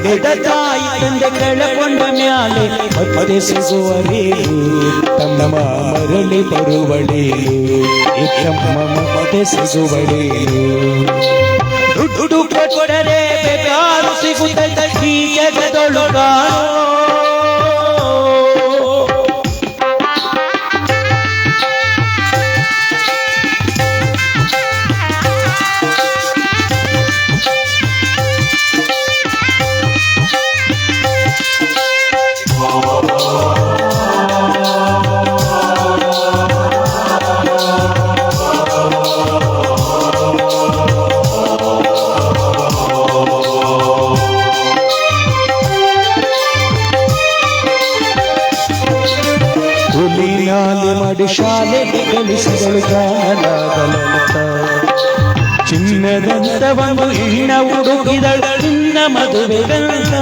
ಹಡೆದ ತಾಯಿ ತಂದೆ ಕೆಳಕೊಂಡ ಮ್ಯಾಲೆ ಮತ್ತೆ ಸಿಗುವರೇನು ತಮ್ಮ ಮರಳಿ ಬರುವಳೇನು ತಮ್ಮ ಮತ್ತೆ ಸಿಗುವಳೇನು ದುಡ್ಡು ಕೊಟ್ಟರೆ ಬೇಕಾರು ಸಿಗುತ್ತದೆ ಈ ಜಗದೊಳಗ ಮಾಡಿ ಶಾಲೆಗೆ ಕಲಿಸಿದಳು ಜ್ಞಾನಲಾಗಲಂತ ಚಿನ್ನದಂತ ಒಂದು ಹೆಣ್ಣ ಹುಡುಕಿದಳು ನಿನ್ನ ಮದುವೆಗಂತ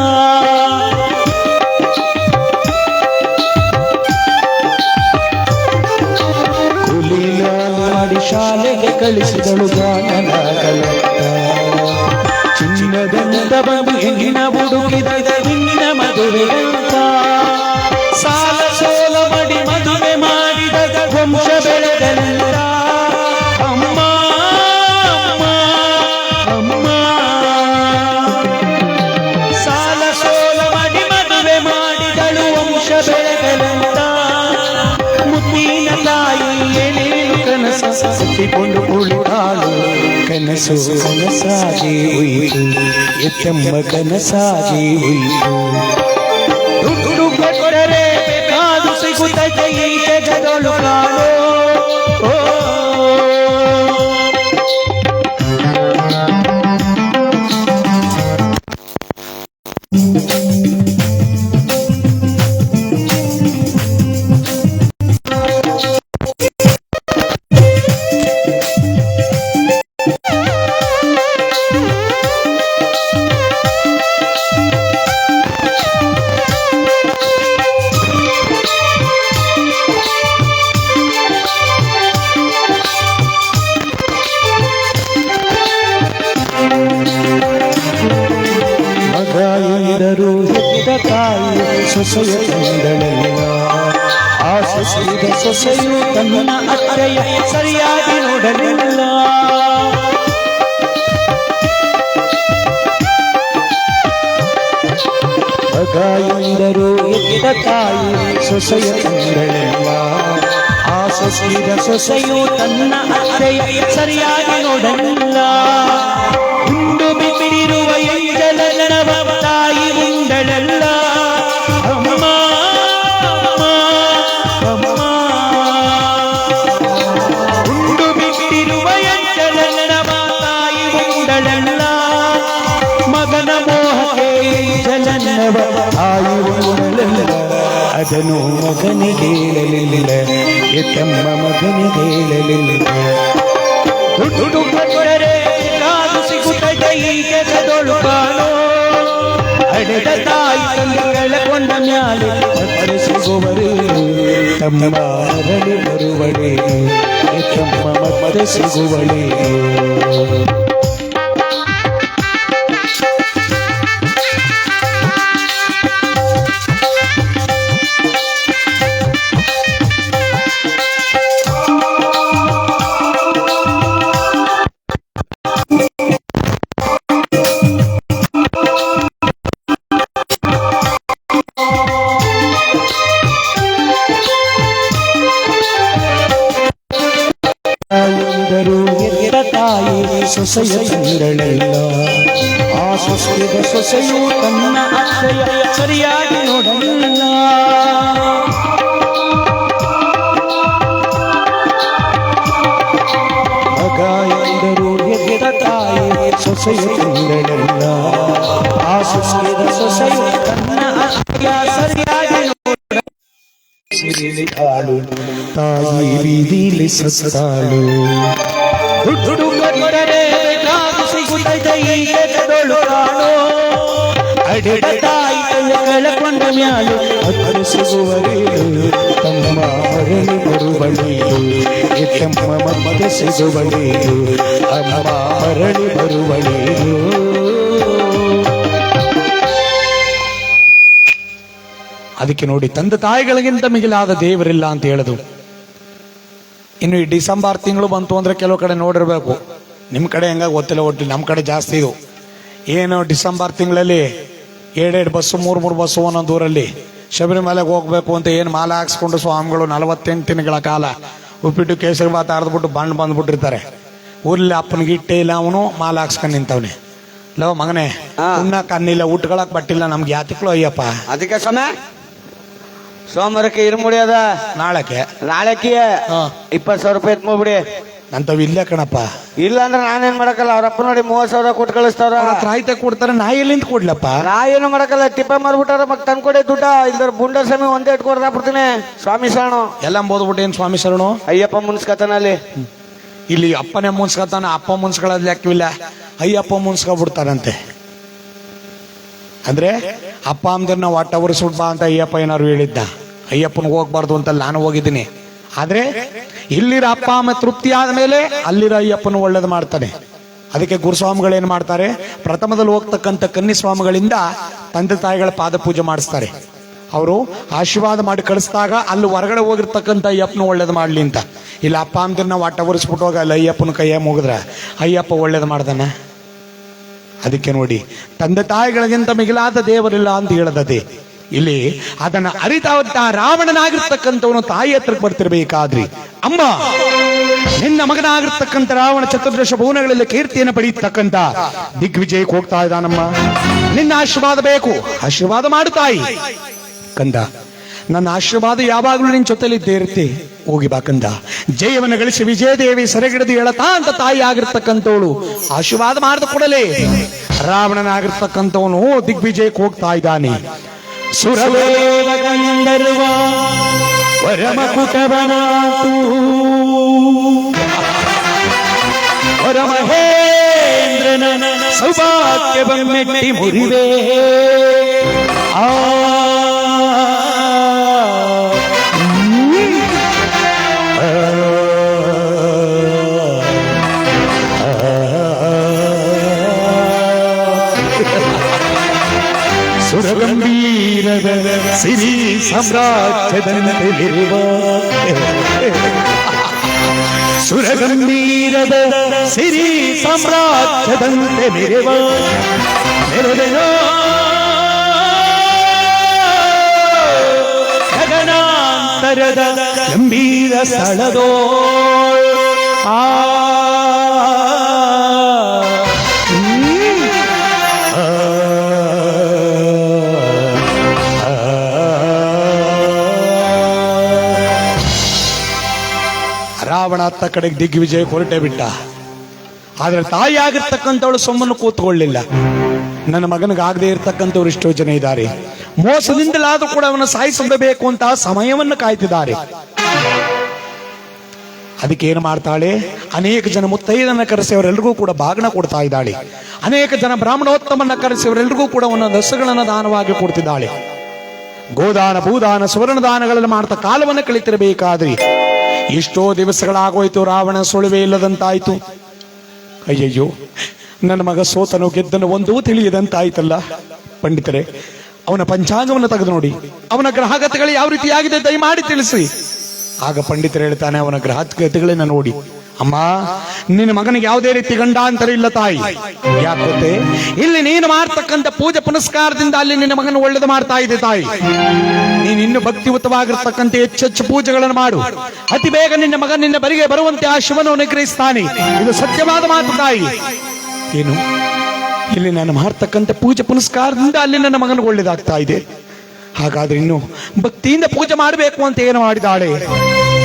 ಮಾಡಿ ಶಾಲೆಗೆ ಕಳಿಸಿದಳು ಜ್ಞಾನಲಾಗಲಂತ ಚಿನ್ನದಂತ ಒಂದು ಹೆಣ್ಣ ಹುಡುಕಿದಳು ನಿನ್ನ ಮದುವೆಗಂತ ಸಾಲ ಸೋಲ ಮಾಡಿ ಮದುವೆ ಮಾಡಿದ ವಂಶ ಬೆಳೆದಲ್ಲ ಅಮ್ಮ ಅಮ್ಮ ಅಮ್ಮ ಸಾಲ ಸೋಲ ಮಾಡಿ ಮದುವೆ ಮಾಡಿದಳು ವಂಶ ಬೆಳೆದಲ್ಲ ಮುತ್ತಿನ ತಾಯಿ ಏನೇನು ಕನಸು ಸತ್ತಿಕೊಂಡು ಕುಳಿತಾಳು ಕನಸು ಕನಸಾಗಿ ಹೋಯಿತು ಎತ್ತಮ್ಮ ಕನಸಾಗಿ ಹೋಯಿತು ದುಡ್ಡು ಕೊಟ್ಟರೆ ಬೇಕಾದು ಸಿಗುತ್ತದೆ ಈ ಜಗದೊಳು ಕಾಣೋ ತಾಯಿ ಸೊಸೆಯ ತಂದಳಲ್ಲ ಆ ಸೊಸೆಯ ಸೊಸೆಯು ತನ್ನ ಅತ್ತೆಯ ಸರಿಯಾಗಿ ನೋಡಲಿಲ್ಲ ಮಗ ಎಂದರು ಎತ್ತ ತಾಯಿ ಸೊಸೆಯ ತಂದಳಲ್ಲ ಆ ಸೊಸೆಯು ತನ್ನ ಅತ್ತೆಯ ಸರಿಯಾಗಿ ನೋಡಲಿಲ್ಲ ಉಂಡು ಬಿಟ್ಟಿರುವ ಎಂಜಲನವ ತಾಯಿ ಉಂಡಳಲ್ಲ ಅಮ್ಮ ಅಮ್ಮ ಉಂಡು ಬಿಟ್ಟಿರುವ ಎಂಜಲನವ ತಾಯಿ ಉಂಡಳಲ್ಲ ಮಗನ ಮೋಹಕ್ಕೆ ಜಲನವ ತಾಯಿ ಉಂಡಳಲ್ಲ ಅದನ್ನು ಮಗನಿಗೆ ಹೇಳಲಿಲ್ಲ ಎತ್ತಮ್ಮ ಮಗನಿಗೆ ಹೇಳಲಿಲ್ಲ ದುಡ್ಡು ಕೊಟ್ಟರೆ ಕಾದು ಸಿಗುತ್ತದೆ ಈ ಜಗದೊಳು ಕಾಣೋ ಹಡೆದ ತಾಯಿ ತಂದೆ ಕೆಳಕೊಂಡ ಮ್ಯಾಲೆ ಮತ್ತೆ ಸಿಗುವರೇನು ತಮ್ಮ ಮರಳಿ ಬರುವಳೇನು ತಮ್ಮ ಮತ್ತೆ ಸಿಗುವಳೇನು ಸೊಸೆಯ ತಂದಳಲ್ಲ ಆ ಸೊಸೆಯು ತನ್ನ ಅತ್ತೆಯ ಸರಿಯಾಗಿ ನೋಡಲಿಲ್ಲ ಮಗ ಎಂದರು ಹೆತ್ತ ತಾಯಿ ಸೊಸೆಯ ತಂದಳಲ್ಲ ಆ ಸೊಸೆಯು ತನ್ನ ಅತ್ತೆಯ ಸರಿಯಾಗಿ ನೋಡಲಿಲ್ಲ ತಾಯಿ ಬೀದಿಲಿ ಸತ್ತಾಳು ದುಡ್ಡು ಕೊಟ್ಟರೆ ಕಾದು ಸಿಗುತ್ತದೆ ಈ ಜಗದೊಳು ಕಾಣೋ ಹಡೆದ ತಾಯಿ ತಂದೆ ಕೆಳಕೊಂಡ ಮ್ಯಾಲೆ ಮತ್ತೆ ಸಿಗುವರೇನು ತಮ್ಮ ಮರಳಿ ಬರುವಳೇನು ತಮ್ಮ ಮತ್ತೆ ಸಿಗುವಳೇನು ಅಮ್ಮ ಮರಳಿ ಬರುವಳೇನು ಅದಕ್ಕೆ ನೋಡಿ, ತಂದೆ ತಾಯಿಗಳಿಗಿಂತ ಮಿಗಿಲಾದ ದೇವರಿಲ್ಲ ಅಂತ ಹೇಳುದು. ಇನ್ನು ಈ ಡಿಸೆಂಬರ್ ತಿಂಗಳು ಬಂತು ಅಂದ್ರೆ ಕೆಲವು ಕಡೆ ನೋಡಿರ್ಬೇಕು, ನಿಮ್ಮ ಕಡೆ ಹೆಂಗ ಗೊತ್ತಿಲ್ಲ, ಒಟ್ಟು ನಮ್ಮ ಕಡೆ ಜಾಸ್ತಿ ಇದು. ಏನು ಡಿಸೆಂಬರ್ ತಿಂಗಳಲ್ಲಿ 2 ಬಸ್ಸು 3 ಬಸ್ಸು ಒಂದೊಂದು ಊರಲ್ಲಿ ಶಬರಿಮಲೆಗೆ ಹೋಗ್ಬೇಕು ಅಂತ ಏನು ಮಾಲ ಹಾಕ್ಸ್ಕೊಂಡು ಸ್ವಾಮಿಗಳು 48 ದಿನಗಳ ಕಾಲ ಉಪ್ಪಿಟ್ಟು ಕೇಸರಿ ಬಾತ್ ಅರ್ದ್ಬಿಟ್ಟು ಬಂದ್ಬಿಟ್ಟಿರ್ತಾರೆ. ಊರಲ್ಲಿ ಅಪ್ಪನಿಗೆ ಇಟ್ಟೇ ಇಲ್ಲ, ಅವನು ಮಾಲ ಹಾಕ್ಸ್ಕೊಂಡು ನಿಂತವನೆ. ಲೋ ಮಗನೇ, ಉಣ್ಣಕ್ ಅನ್ನಿಲ್ಲ, ಊಟಗಳಕ್ ಬಟ್ಟಿಲ್ಲ, ನಮ್ಗೆ ಯಾತಿಕ್ಳು ಅಯ್ಯಪ್ಪ. ಅದಕ್ಕೆ ಸೋಮವಾರಕ್ಕೆ ಇರುಮುಡಿ ಅದ, ನಾಳೆಗೆ 20,000 ರೂಪಾಯಿ ಎತ್ಮೋಗ್ಬಿಡಿ. ನಂತವ್ ಇಲ್ಲೇ ಕಣಪ್ಪ. ಇಲ್ಲ ಅಂದ್ರೆ ನಾನೇನ್ ಮಾಡಕಲ್ಲ, ಅವ್ರಪ್ಪ ನೋಡಿ 30,000 ಕೊಟ್ಟು ಕಳಿಸ್ತಾರ. ರಾಯ್ತ ಕೊಡ್ತಾರೆ, ನಾ ಎಲ್ಲಿಂದ ಕೊಡ್ಲಪ್ಪ? ನಾ ಏನು ಮಾಡಕಲ್ಲ, ಟಿಪ್ಪ ಮಾರ್ಬಿಟ್ಟಾರ, ಮಕ್ ತಂದ್ಕೊಡೆ ದುಡ್ಡ. ಇಲ್ದ್ರ ಬುಂಡ ಸ್ವಾಮಿ ಒಂದೇ ಇಟ್ಕೊಡ್ತಾ ಬಿಡ್ತೀನಿ. ಸ್ವಾಮಿ ಶರಣು ಎಲ್ಲ ಬೋದ್ಬಿಟ್ಟು ಏನ್ ಸ್ವಾಮಿ ಶರಣು? ಅಯ್ಯಪ್ಪ ಮುನ್ಸ್ಕತಾನ ಅಲ್ಲಿ. ಇಲ್ಲಿ ಅಪ್ಪನೇ ಮುನ್ಸ್ಕತಾನ, ಅಪ್ಪ ಮುನ್ಸ್ಕೊಳ್ಳೋದ್ ಲೆಕ್ಕವಿಲ್ಲ, ಅಯ್ಯಪ್ಪ ಮುನ್ಸ್ಕೊಬಿಡ್ತಾರಂತೆ. ಅಂದ್ರೆ ಅಪ್ಪ ಅಂದ್ರೆ ನಾವು ಒಟ್ಟ ಉರಿಸ್ಬಿಟ್ ಬಾ ಅಂತ ಅಯ್ಯಪ್ಪ ಏನಾರು ಹೇಳಿದ್ದ. ಅಯ್ಯಪ್ಪನಿಗೆ ಹೋಗ್ಬಾರ್ದು ಅಂತ ನಾನು ಹೋಗಿದ್ದೀನಿ. ಆದ್ರೆ ಇಲ್ಲಿರೋ ಅಪ್ಪ ಅಮ್ಮ ತೃಪ್ತಿ ಆದ್ಮೇಲೆ ಅಲ್ಲಿರೋ ಅಯ್ಯಪ್ಪನ ಒಳ್ಳೇದು ಮಾಡ್ತಾನೆ. ಅದಕ್ಕೆ ಗುರುಸ್ವಾಮಿಗಳು ಏನ್ ಮಾಡ್ತಾರೆ, ಪ್ರಥಮದಲ್ಲಿ ಹೋಗ್ತಕ್ಕಂಥ ಕನ್ನಿಸ್ವಾಮಿಗಳಿಂದ ತಂದೆ ತಾಯಿಗಳ ಪಾದ ಪೂಜೆ ಮಾಡಿಸ್ತಾರೆ. ಅವರು ಆಶೀರ್ವಾದ ಮಾಡಿ ಕಳಿಸಿದಾಗ ಅಲ್ಲಿ ಹೊರಗಡೆ ಹೋಗಿರ್ತಕ್ಕಂಥ ಅಯ್ಯಪ್ಪನ ಒಳ್ಳೇದು ಮಾಡ್ಲಿ ಅಂತ. ಇಲ್ಲ ಅಪ್ಪ ಅಂದ್ರೆ ನಾವು ಆಟ ಒರೆಸ್ಬಿಟ್ಟು ಹೋಗ ಅಲ್ಲಿ ಅಯ್ಯಪ್ಪನ ಕೈಯ ಮುಗಿದ್ರ ಅಯ್ಯಪ್ಪ ಒಳ್ಳೇದು ಮಾಡ್ದಾನ. ಅದಕ್ಕೆ ನೋಡಿ, ತಂದೆ ತಾಯಿಗಳಿಗಿಂತ ಮಿಗಿಲಾದ ದೇವರಿಲ್ಲ ಅಂತ ಹೇಳದದೆ. ಇಲ್ಲಿ ಅದನ್ನ ಅರಿತಾವಂತ ರಾವಣನಾಗಿರ್ತಕ್ಕಂಥವನು ತಾಯಿ ಹತ್ರಕ್ಕೆ ಬರ್ತಿರ್ಬೇಕಾದ್ರಿ, ಅಮ್ಮ ನಿನ್ನ ಮಗನಾಗಿರ್ತಕ್ಕಂಥ ರಾವಣ ಚತುರ್ದಶ ಭುವನಗಳಲ್ಲಿ ಕೀರ್ತಿಯನ್ನು ಪಡೆಯತಕ್ಕಂಥ ದಿಗ್ವಿಜಯಕ್ಕೆ ಹೋಗ್ತಾ ಇದ್ದಾನಮ್ಮ, ನಿನ್ನ ಆಶೀರ್ವಾದ ಬೇಕು, ಆಶೀರ್ವಾದ ಮಾಡು ತಾಯಿ. ಕಂದ, ನನ್ನ ಆಶೀರ್ವಾದ ಯಾವಾಗಲೂ ನಿನ್ನ ಜೊತೆಲಿ ಇದ್ದೇ ಇರುತ್ತೆ, ಹೋಗಿ ಬಾ ಕಂದ. ಜಯವನ್ನು ಗಳಿಸಿ ವಿಜಯದೇವಿ ಸೆರೆಗಿಡಿದು ಹೇಳತಾ ಅಂತ ತಾಯಿ ಆಗಿರ್ತಕ್ಕಂಥವಳು ಆಶೀರ್ವಾದ ಮಾಡಿದ ಕೂಡಲೇ ರಾವಣನಾಗಿರ್ತಕ್ಕಂಥವನು ದಿಗ್ವಿಜಯಕ್ಕೆ ಹೋಗ್ತಾ ಇದ್ದಾನೆ. ಸುರದೇವ ಗಂಧರ್ವ ವರಮಕುಟವನಾತು ವರಮಹೇಂದ್ರನ ಸೌಭಾಗ್ಯವೆಮ್ಮೆಟ್ಟಿ ಮುರಿವೆ. ಸುರಗಂಭೀರದ ಸಿರಿ ಸಾಮ್ರಾಜ್ಯದಂತೆಲಿರುವ ಸುರಗಂಭೀರದ ಸಿರಿ ಸಾಮ್ರಾಜ್ಯದಂತೆ ಮೆರೆವ ಮೆರೆದೆಯ ಗಗನಾಂತರದ ಗಂಭೀರ ಸ್ಥಳದೋ ರಾವಣ ಅತ್ತ ಕಡೆಗೆ ದಿಗ್ವಿಜಯ ಹೊರಟೇ ಬಿಟ್ಟ. ಆದ್ರೆ ತಾಯಿ ಆಗಿರ್ತಕ್ಕಂಥವಳು ಸೊಮ್ಮನ್ನು ಕೂತ್ಕೊಳ್ಳಿಲ್ಲ. ನನ್ನ ಮಗನಿಗಾಗದೇ ಇರ್ತಕ್ಕಂಥವ್ರು ಎಷ್ಟೋ ಜನ ಇದ್ದಾರೆ, ಮೋಸದಿಂದಲಾದ್ರೂ ಕೂಡ ಅವನ ಸಾಯಿಸಬೇಕು ಅಂತ ಸಮಯವನ್ನು ಕಾಯ್ತಿದ್ದಾರೆ. ಅದಕ್ಕೆ ಏನು ಮಾಡ್ತಾಳೆ, ಅನೇಕ ಜನ ಮುತ್ತೈದನ್ನ ಕರೆಸಿ ಅವರೆಲ್ಲರಿಗೂ ಕೂಡ ಬಾಗಣ ಕೊಡ್ತಾ ಇದ್ದಾಳೆ. ಅನೇಕ ಜನ ಬ್ರಾಹ್ಮಣೋತ್ತಮನ್ನ ಕರೆಸಿ ಅವರೆಲ್ಲರಿಗೂ ಕೂಡ ಒಂದೊಂದು ಹಸುಗಳನ್ನು ದಾನವಾಗಿ ಕೊಡ್ತಿದ್ದಾಳೆ. ಗೋದಾನ ಭೂದಾನ ಸುವರ್ಣ ದಾನಗಳನ್ನು ಮಾಡ್ತಾ ಕಾಲವನ್ನು ಕಳಿತಿರಬೇಕಾದ್ರಿ ಎಷ್ಟೋ ದಿವಸಗಳಾಗೋಯ್ತು. ರಾವಣ ಸುಳಿವೆ ಇಲ್ಲದಂತಾಯ್ತು. ಅಯ್ಯಯ್ಯೋ, ನನ್ನ ಮಗ ಸೋತನು ಗೆದ್ದನು ಒಂದೂ ತಿಳಿಯದಂತಾಯ್ತಲ್ಲ. ಪಂಡಿತರೆ, ಅವನ ಪಂಚಾಂಗವನ್ನು ತೆಗೆದು ನೋಡಿ, ಅವನ ಗ್ರಹಗತಿಗಳು ಯಾವ ರೀತಿಯಾಗಿದೆ ದಯಮಾಡಿ ತಿಳಿಸಿ. ಆಗ ಪಂಡಿತರು ಹೇಳ್ತಾನೆ, ಅವನ ಗ್ರಹಗತಿಗಳನ್ನ ನೋಡಿ, ಅಮ್ಮ ನಿನ್ನ ಮಗನಿಗೆ ಯಾವುದೇ ರೀತಿ ಗಂಡಾಂತರ ಇಲ್ಲ ತಾಯಿ. ಯಾಕೆ ಇಲ್ಲಿ ನೀನು ಮಾಡ್ತಕ್ಕಂಥ ಪೂಜೆ ಪುನಸ್ಕಾರದಿಂದ ಅಲ್ಲಿ ನಿನ್ನ ಮಗನ ಒಳ್ಳೇದು ಮಾಡ್ತಾ ಇದೆ ತಾಯಿ. ನೀನು ಇನ್ನು ಭಕ್ತಿಯುತವಾಗಿರ್ತಕ್ಕಂಥ ಹೆಚ್ಚೆಚ್ಚು ಪೂಜೆಗಳನ್ನು ಮಾಡು. ಅತಿ ಬೇಗ ನಿನ್ನ ಮಗ ನಿನ್ನ ಬರಿಗೆ ಬರುವಂತೆ ಆ ಶಿವನು ಅನುಗ್ರಹಿಸ್ತಾನೆ. ಇದು ಸತ್ಯವಾದ ಮಾತು ತಾಯಿ. ಏನು ಇಲ್ಲಿ ನಾನು ಮಾಡ್ತಕ್ಕಂಥ ಪೂಜೆ ಪುನಸ್ಕಾರದಿಂದ ಅಲ್ಲಿ ನನ್ನ ಮಗನಿಗೆ ಒಳ್ಳೇದಾಗ್ತಾ ಇದೆ. ಹಾಗಾದ್ರೆ ಇನ್ನು ಭಕ್ತಿಯಿಂದ ಪೂಜೆ ಮಾಡಬೇಕು ಅಂತ ಏನು ಮಾಡಿದಾಳೆ,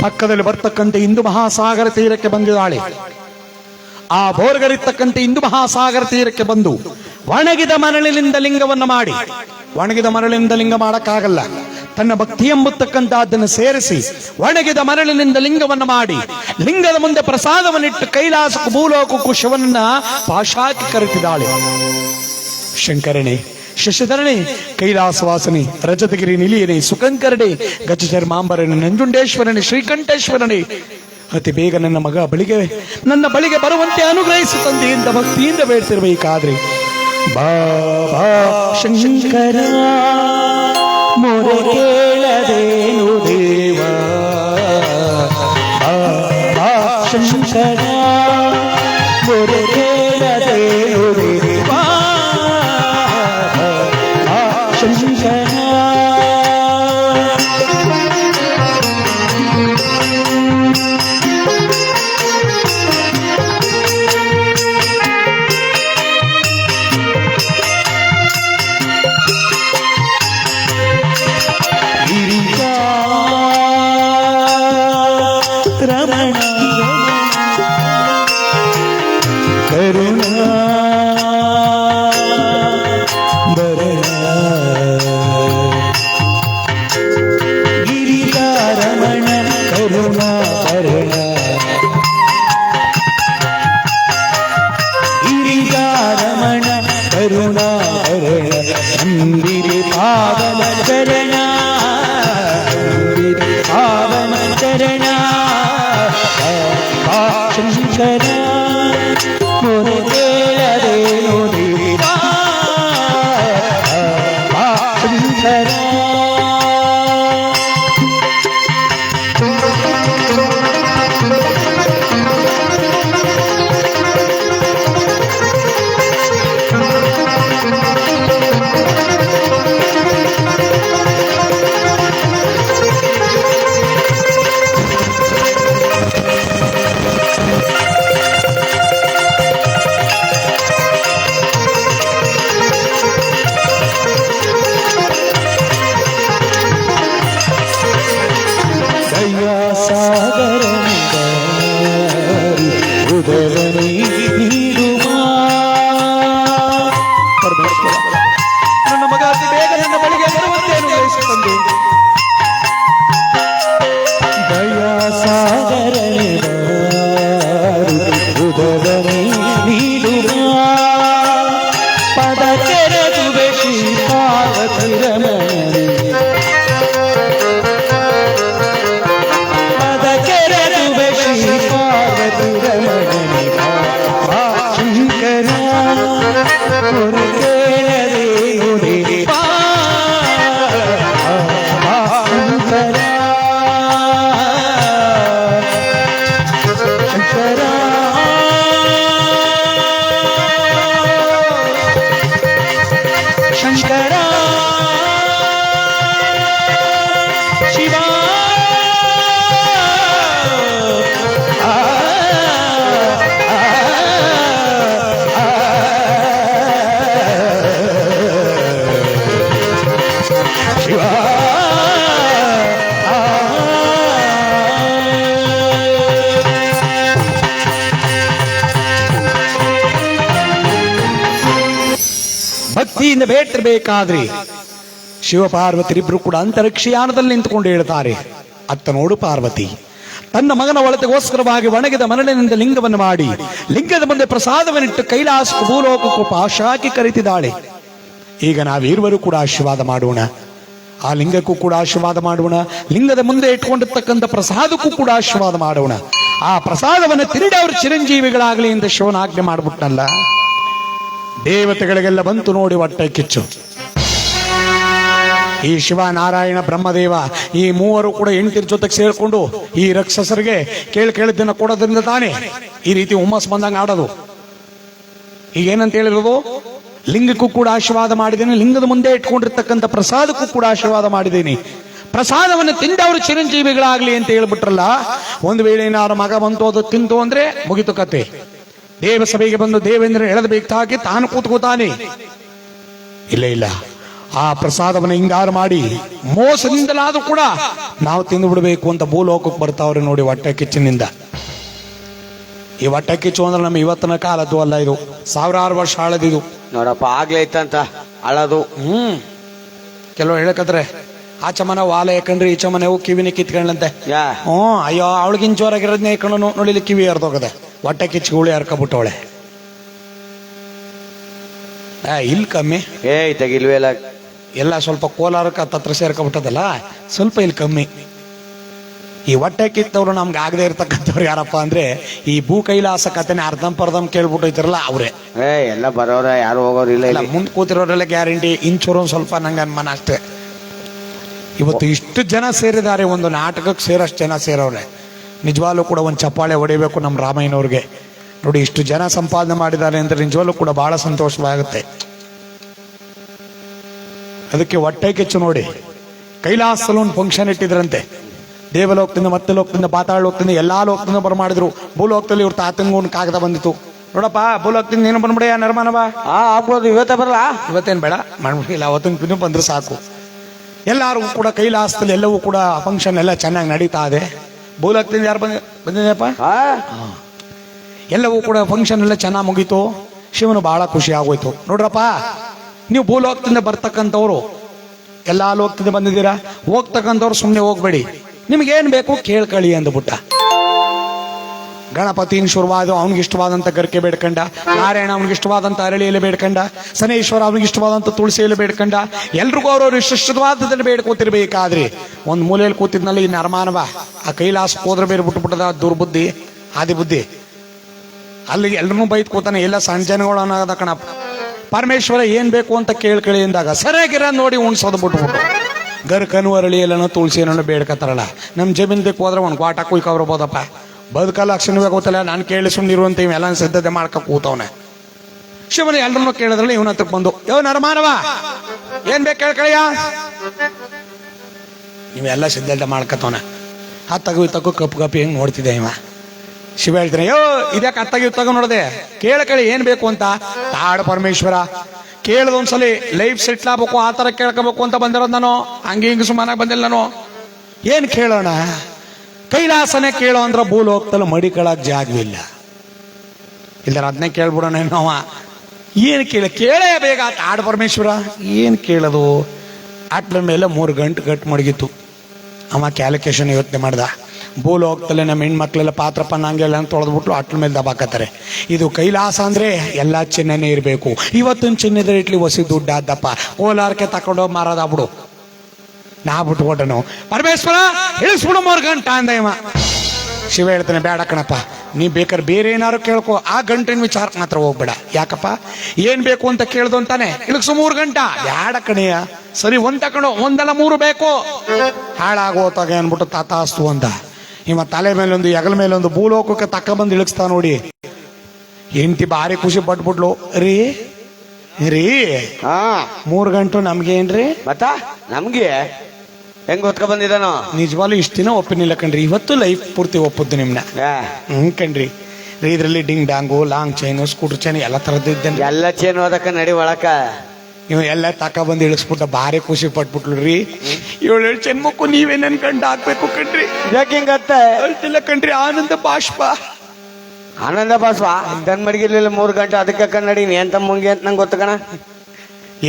ಪಕ್ಕದಲ್ಲಿ ಬರ್ತಕ್ಕಂಥ ಹಿಂದೂ ಮಹಾಸಾಗರ ತೀರಕ್ಕೆ ಬಂದಿದ್ದಾಳೆ. ಆ ಬೋರ್ಗರಿರ್ತಕ್ಕಂಥ ಹಿಂದೂ ಮಹಾಸಾಗರ ತೀರಕ್ಕೆ ಬಂದು ಒಣಗಿದ ಮರಳಿನಿಂದ ಲಿಂಗವನ್ನು ಮಾಡಿ, ಒಣಗಿದ ಮರಳಿನಿಂದ ಲಿಂಗ ಮಾಡಕ್ಕಾಗಲ್ಲ, ತನ್ನ ಭಕ್ತಿ ಎಂಬುತ್ತಕ್ಕಂಥದ್ದನ್ನು ಸೇರಿಸಿ ಒಣಗಿದ ಮರಳಿನಿಂದ ಲಿಂಗವನ್ನು ಮಾಡಿ ಲಿಂಗದ ಮುಂದೆ ಪ್ರಸಾದವನ್ನಿಟ್ಟು ಕೈಲಾಸಕ್ಕೂ ಭೂಲೋಕಕ್ಕೂ ಶಿವನನ್ನ ಪಾಶಾಕಿ ಕರೆತಿದ್ದಾಳೆ. ಶಂಕರನೇ, ಶಶಿಧರಣೆ, ಕೈಲಾಸವಾಸನೆ, ರಜತಗಿರಿ ನಿಲಿಯನೆ, ಸುಖಂಕರಡೆ, ಗಜಚರ್ಮಾಂಬರನೆ, ನಂಜುಂಡೇಶ್ವರನೆ, ಶ್ರೀಕಂಠೇಶ್ವರನೆ, ಅತಿ ಬೇಗ ನನ್ನ ಮಗ ನನ್ನ ಬಳಿಗೆ ಬರುವಂತೆ ಅನುಗ್ರಹಿಸು ತಂದೆಯಿಂದ ಭಕ್ತಿಯಿಂದ ಬೇಡ್ತಿರ್ಬೇಕಾದ್ರೆ, ಬಾಬಾ ಶಂಕರ ಮೊರೆ ಕೇಳದೇನು ದೇವ ಶಂಕರ ಮೊರೆ ಕೇಳದೇನು ದೇವ ಶಂಕರ ರಮಣ ಕರುಣಾ ಬರಣ ಗಿರಿಕಾರಮಣ ಕರುಣಾ ಬರಣ ಗಿರಿಕಾರಮಣ ಕರುಣಾ ಬರಣ ಅಂಬಿರಿ ಪಾವನ ಚರಣ ಪಾವನ ಚರಣ ಶಂಕರ ಮೊರೆ ಕೇಳದೇನು ದೇವ ಶಂಕರ ನನ್ನ ಮಗ ಅತಿ ಬೇಗ ನನ್ನ ಬಳಿಗೆ ಬರುವಂತೇನು ಬಯಸುತ್ತಂದೆ ದಯಾ ಸಾಗರನೆ ಉದರನೆ ನೀಡುವ ಪದ ಕೆರದುವೆ ಶ್ರೀಪಾರ್ವತಿ ರಮಣಿ ಪದ ಕೆರದುವೆ ಶ್ರೀಪಾರ್ವತಿ ರಮಣಿ ಶಂಕರ ಮೊರೆ ಕೇಳದೇನು ದೇವ ಶಂಕರ ಶಂಕರ ಶಂಕರ ಶಿವ ಶಿವ ಭಕ್ತಿಯಿಂದ ಬೇಟಿರ್ಬೇಕಾದ್ರೆ ಶಿವಪಾರ್ವತಿರಿಬ್ರು ಕೂಡ ಅಂತರಿಕ್ಷಯಾನದಲ್ಲಿ ನಿಂತುಕೊಂಡು ಹೇಳ್ತಾರೆ, ಅತ್ತ ನೋಡು ಪಾರ್ವತಿ ತನ್ನ ಮಗನ ಒಳತೆಗೋಸ್ಕರವಾಗಿ ಒಣಗಿದ ಮರಳಿನಿಂದ ಲಿಂಗವನ್ನು ಮಾಡಿ ಲಿಂಗದ ಮುಂದೆ ಪ್ರಸಾದವನ್ನಿಟ್ಟು ಕೈಲಾಸ ಭೂಲೋಕಕ್ಕೂ ಪಾಶಾಕಿ ಕರೆತಿದ್ದಾಳೆ. ಈಗ ನಾವಿರುವರು ಕೂಡ ಆಶೀರ್ವಾದ ಮಾಡೋಣ, ಆ ಲಿಂಗಕ್ಕೂ ಕೂಡ ಆಶೀರ್ವಾದ ಮಾಡೋಣ, ಲಿಂಗದ ಮುಂದೆ ಇಟ್ಕೊಂಡಿರ್ತಕ್ಕಂಥ ಪ್ರಸಾದಕ್ಕೂ ಕೂಡ ಆಶೀರ್ವಾದ ಮಾಡೋಣ. ಆ ಪ್ರಸಾದವನ್ನು ತಿರುಡಿ ಅವರು ಚಿರಂಜೀವಿಗಳಾಗಲಿ ಎಂದು ಶಿವನ ಆಜ್ಞೆ ಮಾಡ್ಬಿಟ್ನಲ್ಲ. ದೇವತೆಗಳಿಗೆಲ್ಲ ಬಂತು ನೋಡಿ ಹೊಟ್ಟೆ ಕಿಚ್ಚು. ಈ ಶಿವ ನಾರಾಯಣ ಬ್ರಹ್ಮದೇವ ಈ ಮೂವರು ಕೂಡ ಹೆಂಡತಿರ ಜೊತೆಗೆ ಸೇರ್ಕೊಂಡು ಈ ರಾಕ್ಷಸರಿಗೆ ಕೇಳಿದ್ದನ್ನ ಕೊಡೋದ್ರಿಂದ ತಾನೇ ಈ ರೀತಿ ಹುಮ್ಮಸ್ ಬಂದಂಗ ಆಡೋದು. ಈಗ ಏನಂತ ಹೇಳಿರೋದು, ಲಿಂಗಕ್ಕೂ ಕೂಡ ಆಶೀರ್ವಾದ ಮಾಡಿದ್ದೇನೆ, ಲಿಂಗದ ಮುಂದೆ ಇಟ್ಕೊಂಡಿರ್ತಕ್ಕಂಥ ಪ್ರಸಾದಕ್ಕೂ ಕೂಡ ಆಶೀರ್ವಾದ ಮಾಡಿದ್ದೀನಿ, ಪ್ರಸಾದವನ್ನು ತಿಂದವರು ಚಿರಂಜೀವಿಗಳಾಗ್ಲಿ ಅಂತ ಹೇಳ್ಬಿಟ್ರಲ್ಲ. ಒಂದು ವೇಳೆ ಏನಾದ್ರು ಮಗ ಬಂತು ಅದು ತಿಂತು ಅಂದ್ರೆ ಮುಗಿತು ಕತೆ. ದೇವಸಭೆಗೆ ಬಂದು ದೇವೇಂದ್ರ ಎಳೆದ ಬೇಕಾಗಿ ತಾನು ಕೂತ್ಕೋತಾನೆ. ಇಲ್ಲ ಇಲ್ಲ, ಆ ಪ್ರಸಾದವನ್ನು ಹಿಂಗಾರು ಮಾಡಿ ಮೋಸದಿಂದಲಾದ್ರೂ ಕೂಡ ನಾವು ತಿಂದು ಬಿಡಬೇಕು ಅಂತ ಭೂಲೋಕಕ್ಕೆ ಬರ್ತಾವ್ರೆ ನೋಡಿ ಹೊಟ್ಟೆ ಕಿಚ್ಚಿನಿಂದ. ಈ ಹೊಟ್ಟೆ ಕಿಚ್ಚು ಅಂದ್ರೆ ನಮ್ಮ ಇವತ್ತಿನ ಕಾಲದ್ದು ಅಲ್ಲ, ಇದು ಸಾವಿರಾರು ವರ್ಷ ಆಳದಿದು ನೋಡಪ್ಪ. ಆಗ್ಲೇ ಇತ್ತಂತ ಅಳದು. ಕೆಲವು ಹೇಳಕತ್ರೆ ಆಚ ಮನೆ ವಾಲ ಯಾಕಂಡ್ರಿ ಈಚ ಮನೆ ಕಿವಿನ ಕಿತ್ಕೊಂಡ್ಲಂತೆ. ಅಯ್ಯೋ ಅವಳಿಗಿನ್ ಜೋರಾಗಿರೋದ್ನೇ ಕಣ್ಣು ನೋಡಿಲಿ ಕಿವಿ ಹರಿದೋಗದೆ, ಹೊಟ್ಟೆ ಕಿಚ್ಚು ಹುಳಿ ಹರ್ಕೊಬಿಟ್ಟವಳೆ. ಇಲ್ಲಿ ಕಮ್ಮಿ ತೆಗಿಲ್ವೇಲ ಎಲ್ಲ ಸ್ವಲ್ಪ ಕೋಲಾರಕ್ಕೆ ಹತ್ರ ಸೇರ್ಕೊಬಿಟ್ಟದಲ್ಲ, ಸ್ವಲ್ಪ ಇಲ್ಲಿ ಕಮ್ಮಿ. ಈ ಹೊಟ್ಟೆ ಕಿತ್ತವ್ರು ನಮ್ಗೆ ಆಗದೆ ಇರ್ತಕ್ಕಂಥವ್ರು ಯಾರಪ್ಪ ಅಂದ್ರೆ ಈ ಭೂ ಕೈಲಾಸ ಕಥೆನ ಅರ್ಧಂಪರ್ಧಂ ಕೇಳ್ಬಿಟ್ಟಿರ್ತಾರಲ್ಲ ಅವ್ರೆ. ಎಲ್ಲ ಬರೋರ ಯಾರು ಹೋಗೋರಿಲ್ಲ, ಮುಂದ್ ಕೂತಿರೋರೆಲ್ಲ ಗ್ಯಾರಂಟಿ. ಇಂಚೂರು ಒಂದ್ ಸ್ವಲ್ಪ ನಂಗೆ ಅನ್ಮಾನ ಅಷ್ಟೇ. ಇವತ್ತು ಇಷ್ಟು ಜನ ಸೇರಿದ್ದಾರೆ, ಒಂದು ನಾಟಕಕ್ಕೆ ಸೇರಷ್ಟು ಜನ ಸೇರವ್ರೆ. ನಿಜವಾಗ್ಲೂ ಕೂಡ ಒಂದು ಚಪ್ಪಾಳೆ ಹೊಡಿಬೇಕು ನಮ್ಮ ರಾಮಯ್ಯನವ್ರಿಗೆ. ನೋಡಿ, ಇಷ್ಟು ಜನ ಸಂಪಾದನೆ ಮಾಡಿದ್ದಾರೆ ಅಂದರೆ ನಿಜವಾಗ್ಲೂ ಕೂಡ ಬಹಳ ಸಂತೋಷವಾಗುತ್ತೆ. ಅದಕ್ಕೆ ಹೊಟ್ಟೆ ಕಿಚ್ಚು ನೋಡಿ, ಕೈಲಾಸದಲ್ಲಿ ಒಂದು ಫಂಕ್ಷನ್ ಇಟ್ಟಿದ್ರಂತೆ. ದೇವಲೋಕದಿಂದ ಮತ್ತೆ ಲೋಕದಿಂದ ಪಾತಾಳ ಲೋಕದಿಂದ ಎಲ್ಲಾ ಲೋಕದಿಂದ ಬರಮಾಡಿದ್ರು. ಭೂಲೋಕದಲ್ಲಿ ಇವ್ರ ತಾತಂಗ ಒಂದು ಕಾಗದ ಬಂದಿತ್ತು. ನೋಡಪ್ಪ, ಭೂಲೋಕದಿಂದ ನೀನು ಬಂದ್ಬಿಡಿಯ ನರ್ಮಾನವ. ಆಗ್ಬೋದು, ಇವತ್ತೇ ಬರಲ್ಲ. ಇವತ್ತೇನು ಬೇಡ, ಮಾಡ್ಬಿಟ್ಟಿಲ್ಲ, ಅವತ್ತಿನ ಬಂದ್ರೆ ಸಾಕು. ಎಲ್ಲರೂ ಕೂಡ ಕೈಲಾಸದಲ್ಲಿ ಎಲ್ಲವೂ ಕೂಡ ಫಂಕ್ಷನ್ ಎಲ್ಲ ಚೆನ್ನಾಗಿ ನಡೀತಾ ಇದೆ. ಭೂಲೋಕದಿಂದ ಯಾರು ಬಂದಿದೆಯಪ್ಪ? ಎಲ್ಲವೂ ಕೂಡ ಫಂಕ್ಷನ್ ಎಲ್ಲ ಚೆನ್ನಾಗಿ ಮುಗೀತು. ಶಿವನು ಬಹಳ ಖುಷಿ ಆಗೋಯ್ತು. ನೋಡ್ರಪ್ಪ, ನೀವು ಭೂಲೋಕದಿಂದ ಬರ್ತಕ್ಕಂಥವ್ರು ಎಲ್ಲಾ ಲೋಕದಿಂದ ಬಂದಿದ್ದೀರಾ, ಹೋಗ್ತಕ್ಕಂಥವ್ರು ಸುಮ್ಮನೆ ಹೋಗ್ಬೇಡಿ, ನಿಮ್ಗೇನ್ ಬೇಕು ಕೇಳ್ಕೊಳ್ಳಿ ಅಂದ್ಬಿಟ್ಟ. ಗಣಪತಿನ ಶುರುವಾದ ಅವ್ನಿಗೆ ಇಷ್ಟವಾದಂತ ಗರಿಕೆ ಬೇಡ್ಕಂಡ, ನಾರಾಯಣ ಅವ್ನಿಗೆ ಇಷ್ಟವಾದಂತ ಅರಳಿ ಎಲೆ ಬೇಡ್ಕಂಡ, ಶನೇಶ್ವರ ಅವ್ನಿಗೆ ಇಷ್ಟವಾದಂತ ತುಳಸಿ ಎಲೆ ಬೇಡ್ಕಂಡ. ಎಲ್ರಿಗೂ ಅವ್ರವ್ರು ಇಷ್ಟವಾದದನ್ನು ಬೇಡ್ಕೋತಿರ್ಬೇಕಾದ್ರಿ ಒಂದ್ ಮೂಲೆಯಲ್ಲಿ ಕೂತಿದ್ನಲ್ಲಿ ಈ ನರಮಾನವ ಆ ಕೈಲಾಸಕ್ಕೆ ಹೋದ್ರೆ ಬೇರೆ ಬಿಟ್ಟುಬಿಟ್ಟದ ದುರ್ಬುದ್ಧಿ ಆದಿಬುದ್ಧಿ. ಅಲ್ಲಿಗೆ ಎಲ್ರನ್ನೂ ಬೈತ್ ಕೂತಾನೆ. ಎಲ್ಲ ಸಣ್ಣ ಜನಗಳು ಅನ್ನೋದ ಕಣಪ್ಪ. ಪರಮೇಶ್ವರ ಏನ್ ಬೇಕು ಅಂತ ಕೇಳ್ಕಳಿ ಎಂದಾಗ ಸರಿಯಾಗಿರ ನೋಡಿ ಉಣ್ಸೋದು ಬಿಟ್ಬಿಟ್ಟು ಗರ್ಕನು ಅರಳಿ ಎಲ್ಲನೋ ತುಳಸಿ ಏನೋ ಬೇಡ್ಕತ್ತಾರಲ್ಲ. ನಮ್ಮ ಜಮೀನ್ದಕ್ಕೆ ಹೋದ್ರೆ ಒಂದು ಕ್ವಾಟ ಕುಯ್ಕೊಬರ್ಬೋದಪ್ಪ. ಬದುಕಲ್ಲ ಅಕ್ಷಣವೇ ಗೊತ್ತಲ್ಲ, ನಾನು ಕೇಳಿ ಸುಮ್ಮನಿರುವಂತ ಇವೆಲ್ಲ ಸಿದ್ಧತೆ ಮಾಡ್ಕ ಕೂತವನೆ. ಶಿವನ ಎಲ್ರನ್ನೂ ಕೇಳಿದ್ರಲ್ಲಿ ಇವನ ಹತ್ರಕ್ಕೆ ಬಂದು, ನರಮಾನವ ಏನ್ ಬೇಕು ಕೇಳ್ಕಳಿಯ. ನೀವೆಲ್ಲ ಸಿದ್ಧತೆ ಮಾಡ್ಕತ್ತವನ. ಹತ್ತಗು ಇತ್ತಕ್ಕೂ ಕಪ್ಪು ಕಪ್ಪಿ ಹೆಂಗ್ ನೋಡ್ತಿದ್ದೆ ಇವ. ಶಿವ ಹೇಳ್ತಾನೆ, ಇದ್ಯಾಕೆ ಹತ್ತಾಗಿ ತಗೋ ನೋಡದೆ, ಕೇಳ್ಕಳಿ ಏನ್ ಬೇಕು ಅಂತ. ತಾಡ ಪರಮೇಶ್ವರ ಕೇಳದೊಂದ್ಸಲಿ ಲೈಫ್ ಸೆಟ್ಲ್ ಆಗ್ಬೇಕು ಆ ತರ ಕೇಳ್ಕೋಬೇಕು ಅಂತ ಬಂದಿರೋದು ನಾನು. ಹಂಗೆ ಹಿಂಗೆ ಸುಮಾರಾಗಿ ಬಂದಿಲ್ಲ ನಾನು. ಏನ್ ಕೇಳೋಣ? ಕೈಲಾಸನೇ ಕೇಳೋ ಅಂದ್ರ ಭೂಲೋಕದಲ್ಲಿ ಮಡಿಕಳಕ್ ಜಾಗವಿಲ್ಲ. ಇಲ್ದಾರ ಅದನ್ನೇ ಕೇಳ್ಬಿಡೋಣ ನಾವ. ಏನ್ ಕೇಳೇ ಬೇಗ ತಾಡ ಪರಮೇಶ್ವರ. ಏನ್ ಕೇಳೋದು? ಅಟ್ಲ ಮೇಲೆ 3 ಗಂಟೆ ಗಟ್ಟು ಮಡಗಿತ್ತು. ಅವ ಕ್ಯಾಲ್ಕುಲೇಷನ್ ಯೋಚನೆ ಮಾಡ್ದ. ಭೂಲೋಕದಲ್ಲಿ ನಮ್ಮ ಹೆಣ್ಮಕ್ಳೆಲ್ಲ ಪಾತ್ರಪ್ಪ ನಂಗೆಲ್ಲ ತೊಳೆದ್ಬಿಟ್ಲು ಅಟ್ಲ ಮೇಲೆ ದಬಾಕತ್ತಾರೆ. ಇದು ಕೈಲಾಸ ಅಂದ್ರೆ ಎಲ್ಲಾ ಚಿನ್ನನೇ ಇರಬೇಕು. ಇವತ್ತಿನ ಚಿನ್ನದ ಇಟ್ಲಿ ಹೊಸಿ ದುಡ್ಡು ಆದಪ್ಪ, ಕೋಲಾರಕ್ಕೆ ತಕೊಂಡೋಗಿ ಮಾರೋದಾಗ್ಬಿಡು. ನಾ ಬಿಟ್ಕೊಟ್ಟನು. ಪರಮೇಶ್ವರ ಇಳಿಸ್ಬಿಡು 3 ಗಂಟೆ ಅಂದ ಇವ. ಶಿವ ಹೇಳ್ತಾನೆ, ಬೇಡ ಕಣಪ್ಪ, ನೀ ಬೇಕಾದ್ರೆ ಬೇರೆ ಏನಾರು ಕೇಳ್ಕೊ, ಆ ಗಂಟಿನ ವಿಚಾರಕ್ಕೆ ಮಾತ್ರ ಹೋಗ್ಬೇಡ. ಯಾಕಪ್ಪ, ಏನ್ ಬೇಕು ಅಂತ ಕೇಳ್ದು ಅಂತಾನೆ. ಇಳಿಸು 3 ಗಂಟೆ. ಬೇಡ ಕಣಯ್ಯ, ಸರಿ ಒಂದ್ ತಕೊಂಡು, ಒಂದಲ್ಲ 3 ಬೇಕು. ಹಾಳಾಗೋತಾಗ ಅನ್ಬಿಟ್ಟು ತಾತಾಸ್ತು ಅಂತ ಇವ ತಲೆ ಮೇಲೊಂದು ಹೆಗಲ ಮೇಲೊಂದು ಭೂಲೋಕಕ್ಕೆ ತಕ್ಕ ಬಂದು ಇಳಿಸ್ತಾ ನೋಡಿ. ಹೆಂಡತಿ ಭಾರಿ ಖುಷಿ ಪಟ್ಬಿಟ್ಲು. ರೀ 3 ಗಂಟು ನಮ್ಗೇನ್ರಿ ಮತ್ತ ನಮ್ಗೆ ಹೆಂಗ್ ಹೊತ್ಕ ಬಂದಿದ್ದಾನೋ. ನಿಜವಾಗ್ಲೂ ಇಷ್ಟ ದಿನ ಒಪ್ಪಿನಿಲ್ಲ ಕಣ್ರಿ, ಇವತ್ತು ಲೈಫ್ ಪೂರ್ತಿ ಒಪ್ಪದ್ದು ನಿಮ್ನ. ಕಣ್ರಿ, ಇದ್ರಲ್ಲಿ ಡಿಂಗ್ ಡಾಂಗು, ಲಾಂಗ್ ಚೈನು, ಸ್ಕೂಟರ್ ಚೈನ್ ಎಲ್ಲ ತರದ್ದು ಇದ್ದೇನೆ. ಎಲ್ಲ ಚೇನ್ ಹೋದಕ್ಕ ನಡಿ ಒಳಕ. ಇವ್ ಎಲ್ಲ ತಕ ಬಂದು ಇಳಿಸ್ಬಿಟ್ಟ. ಭಾರಿ ಖುಷಿ ಪಟ್ಬಿಟ್ಲು. ರೀ 7 ಜನ್ಮಕ್ಕೂ ನೀವೇ ನನ್ ಗಂಡ ಹಾಕ್ಬೇಕು ಕಣ್ರಿ. ಯಾಕೆ ಹಿಂಗತ್ತ ಅಳ್ತಿಲ್ಲ ಕಣ್ರಿ, ಆನಂದ ಬಾಷ್ಪ. ಆನಂದ ಬಾಸ್ವ ದನ್ ಮಡಗಿರ್ಲಿಲ್ಲ 3 ಗಂಟೆ. ಅದಕ್ಕೆ ಕನ್ನಡಿ ಎಂತ ಮುಂಗೆ ಅಂತ ನಂಗೆ ಗೊತ್ತ ಕಣ.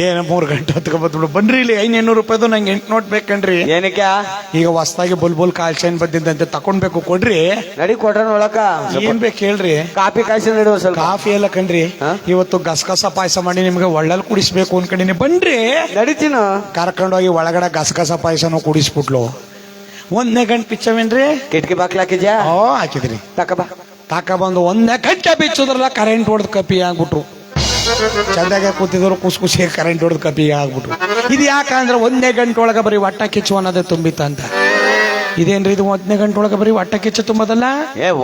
ಏನ 3 ಗಂಟೆ ಹೊತ್ಕ ಬಂದ್ಬಿಡು. ಬನ್ರಿ ಇಲ್ಲಿ 500 ರೂಪಾಯಿದು ನಂಗೆ 8 ನೋಟ್ ಬೇಕನ್ರಿ. ಏನಕ್ಕೆ? ಈಗ ಹೊಸದಾಗಿ ಬುಲ್ಬುಲ್ ಕಾಲ್ ಚೈನ್ ಬಂದಿದ್ದಂತೆ ತಕೊಂಡ್ಬೇಕು, ಕೊಡ್ರಿ. ನಡಿ ಕೊಟ್ರ ಒಳಕ. ಏನ್ ಬೇಕು ಹೇಳ್ರಿ? ಕಾಫಿ ಕಾಯಿಸಿ ನಡುವ ಸ್ವಲ್ಪ. ಕಾಫಿ ಎಲ್ಲ ಕಣ್ರಿ, ಇವತ್ತು ಗಸಗಸ ಪಾಯಸ ಮಾಡಿ ನಿಮ್ಗೆ ಒಳ್ಳಲ್ಲಿ ಕುಡಿಸ್ಬೇಕು ಅನ್ಕೊಂಡಿನಿ. ಬನ್ರಿ ನಡಿತೀನ. ಕರ್ಕೊಂಡೋಗಿ ಒಳಗಡೆ ಗಸಗಸ ಪಾಯಸನೂ ಕುಡಿಸ್ಬಿಟ್ಲು. 1ನೇ ಗಂಟೆ ಪಿಚ್ಚವೇನ್ರಿ? ಕಿಟಕಿ ಬಾಕ್ಲ ಹಾಕಿದ್ಯಾ? ಹಾಕಿದ್ರಿ. ತಕ ಬಂದು 1ನೇ ಗಂಟೆ ಬಿಚ್ಚೋದ್ರಲ್ಲ ಕರೆಂಟ್ ಹೊಡೆದ್ ಕಪಿ ಆಗ್ಬಿಟ್ರು. ಚಂದಾಗ ಕೂತಿದ್ರು ಖುಷಿ ಕರೆಂಟ್ ಹೊಡೆದ್ ಕಪಿ ಆಗ್ಬಿಟ್ರು. ಇದು ಯಾಕಂದ್ರೆ 1ನೇ ಗಂಟೆ ಒಳಗೆ ಬರೀ ಹೊಟ್ಟ ಕಿಚ್ಚು ಅನ್ನೋದೇ ತುಂಬಿತ್ತ ಅಂತ. ಇದೇನ್ರಿ ಇದು 1ನೇ ಗಂಟೆ ಒಳಗೆ ಬರೀ ಹೊಟ್ಟ ಕಿಚ್ಚು ತುಂಬದಲ್ಲ?